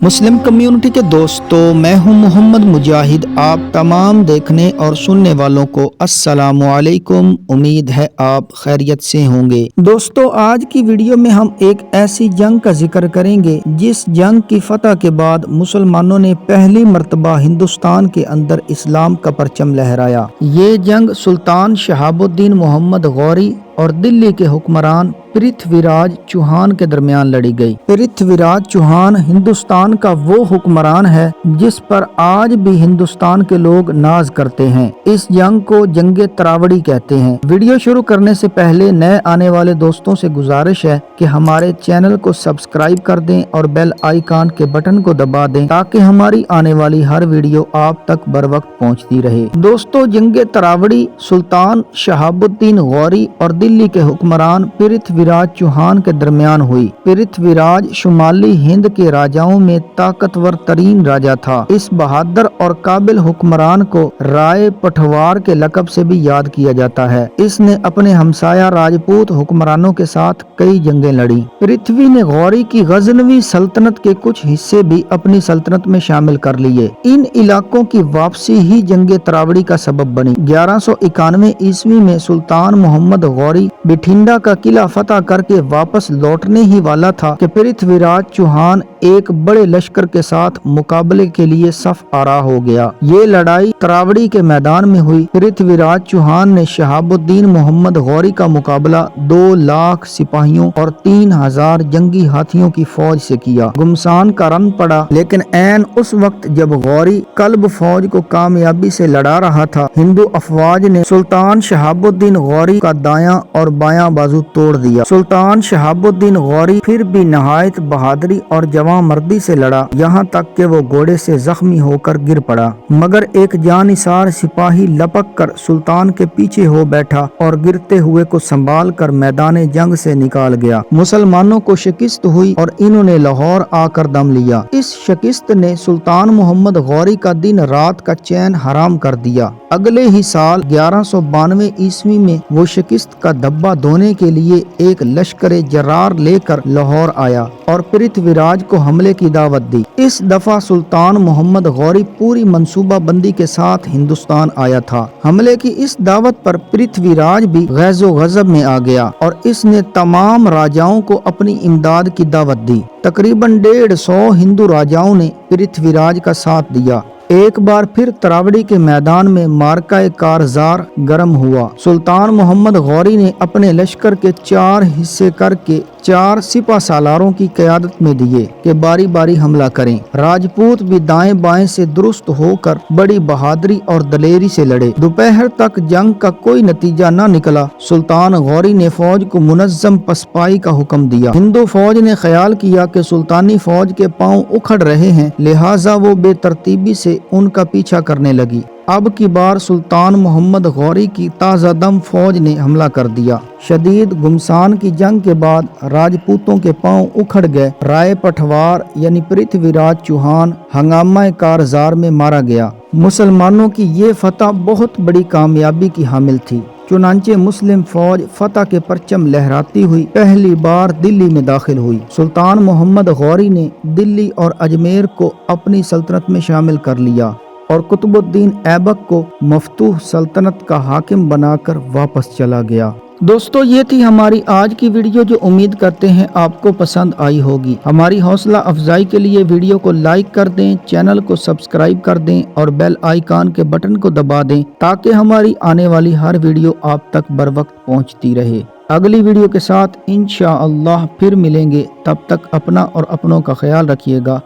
Muslim community के दोस्तों, मैं हूं मोहम्मद मुजाहिद। आप तमाम देखने और सुनने वालों को अस्सलामु अलैकुम। उम्मीद है आप खैरियत से होंगे। दोस्तों, आज की वीडियो में हम एक ऐसी जंग का जिक्र करेंगे जिस जंग की फतह के बाद मुसलमानों ने पहली मर्तबा हिंदुस्तान के अंदर इस्लाम का परचम लहराया। ये जंग सुल्तान शहाबुद्दीन मोहम्मद गौरी और दिल्ली के हुक्मरान पृथ्वीराज चौहान के दरमियान लड़ी गई। पृथ्वीराज चौहान हिंदुस्तान का वो हुक्मरान है जिस पर आज भी हिंदुस्तान के लोग नाज करते हैं। इस जंग को जंगे तरावड़ी कहते हैं। वीडियो शुरू करने से पहले नए आने वाले दोस्तों से गुजारिश है कि हमारे चैनल को सब्सक्राइब कर दें और बेल आइकन के बटन को दबा दें ताकि हमारी आने वाली हर वीडियो आप तक बर वक्त पहुँचती रहे। दोस्तों, जंगे तरावड़ी सुल्तान शहाबुद्दीन गौरी और दिल्ली के हुक्मरान पृथ्वीराज चौहान के दरमियान हुई। पृथ्वीराज शुमाली हिंद के राजाओं में ताकतवर तरीन राजा था। इस बहादुर और काबिल हुक्मरान को राय पठवार के लकब से भी याद किया जाता है। इसने अपने हमसाया राजपूत हुक्मरानों के साथ कई जंगें लड़ी। पृथ्वी ने गौरी की गजनवी सल्तनत के कुछ हिस्से भी अपनी सल्तनत में शामिल कर लिए। इन इलाकों की वापसी ही जंगे तरावड़ी का सबब बनी। 1191 ईस्वी में सुल्तान मोहम्मद गौरी बिठिंडा का किला फतह करके वापस लौटने ही वाला था कि पृथ्वीराज चौहान एक बड़े लश्कर के साथ मुकाबले के लिए सफ आरा हो गया। ये लड़ाई तरावड़ी के मैदान में हुई। पृथ्वीराज चौहान ने शहाबुद्दीन मोहम्मद गौरी का मुकाबला 2 लाख सिपाहियों और 3000 जंगी हाथियों की फौज से किया। गुमसान का रन पड़ा, लेकिन ऐन उस वक्त जब गौरी कल्ब फौज को कामयाबी से लड़ा रहा था, हिंदू अफवाज ने सुल्तान शहाबुद्दीन गौरी का दायां और बायां बाजू तोड़ दिया। सुल्तान शहाबुद्दीन गौरी फिर भी नहायत बहादुरी और जवां मर्दी से लड़ा, यहाँ तक कि वो घोड़े से जख्मी होकर गिर पड़ा, मगर एक जानिसार सिपाही लपक कर सुल्तान के पीछे हो बैठा और गिरते हुए को संभाल कर मैदान जंग से निकाल गया। मुसलमानों को शिकस्त हुई और इन्होंने लाहौर आकर दम लिया। इस शिकस्त ने सुल्तान मोहम्मद गौरी का दिन रात का चैन हराम कर दिया। अगले ही साल 1192 ईस्वी में वो शिकस्त का धब्बा धोने के लिए एक लश्कर जरार लेकर लाहौर आया और पृथ्वीराज को हमले की दावत दी। इस दफा सुल्तान मोहम्मद गौरी पूरी मंसूबा बंदी के साथ हिंदुस्तान आया था। हमले की इस दावत पर पृथ्वीराज भी गैज़ो गज़ब में आ गया और इसने तमाम राजाओं को अपनी इमदाद की दावत दी। तकरीबन 150 हिंदू राजाओं ने पृथ्वीराज का साथ दिया। एक बार फिर तरावड़ी के मैदान में मार्का कारजार गर्म हुआ। सुल्तान मोहम्मद गौरी ने अपने लश्कर के 4 हिस्से करके 4 सिपा सालारों की क़यादत में दिए कि बारी बारी हमला करें। राजपूत भी दाएं बाएं से दुरुस्त होकर बड़ी बहादुरी और दलेरी से लड़े। दोपहर तक जंग का कोई नतीजा न निकला। सुल्तान गौरी ने फौज को मुनज़्ज़म पसपाई का हुक्म दिया। हिंदू फौज ने ख्याल किया कि सुल्तानी फौज के पांव उखड़ रहे हैं, लिहाजा वो बेतरतीबी से उनका पीछा करने लगी। अब की बार सुल्तान मोहम्मद गौरी की ताज़ा दम फौज ने हमला कर दिया। शदीद गुमसान की जंग के बाद राजपूतों के पांव उखड़ गए। राय पठवार यानी पृथ्वीराज चौहान हंगामा कारजार में मारा गया। मुसलमानों की ये फतह बहुत बड़ी कामयाबी की हामिल थी। चुनांचे मुस्लिम फौज फतह के परचम लहराती हुई पहली बार दिल्ली में दाखिल हुई। सुल्तान मोहम्मद गौरी ने दिल्ली और अजमेर को अपनी सल्तनत में शामिल कर लिया और कुतुबुद्दीन ऐबक को मफतूह सल्तनत का हाकिम बनाकर वापस चला गया। दोस्तों, ये थी हमारी आज की वीडियो जो उम्मीद करते हैं आपको पसंद आई होगी। हमारी हौसला अफजाई के लिए वीडियो को लाइक कर दें, चैनल को सब्सक्राइब कर दें और बेल आइकन के बटन को दबा दें ताकि हमारी आने वाली हर वीडियो आप तक बर वक्त पहुँचती रहे। अगली वीडियो के साथ इंशाअल्लाह फिर मिलेंगे। तब तक अपना और अपनों का ख्याल रखिएगा।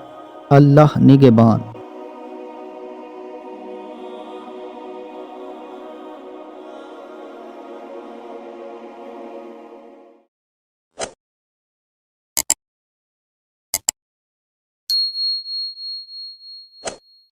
अल्लाह निगहबान।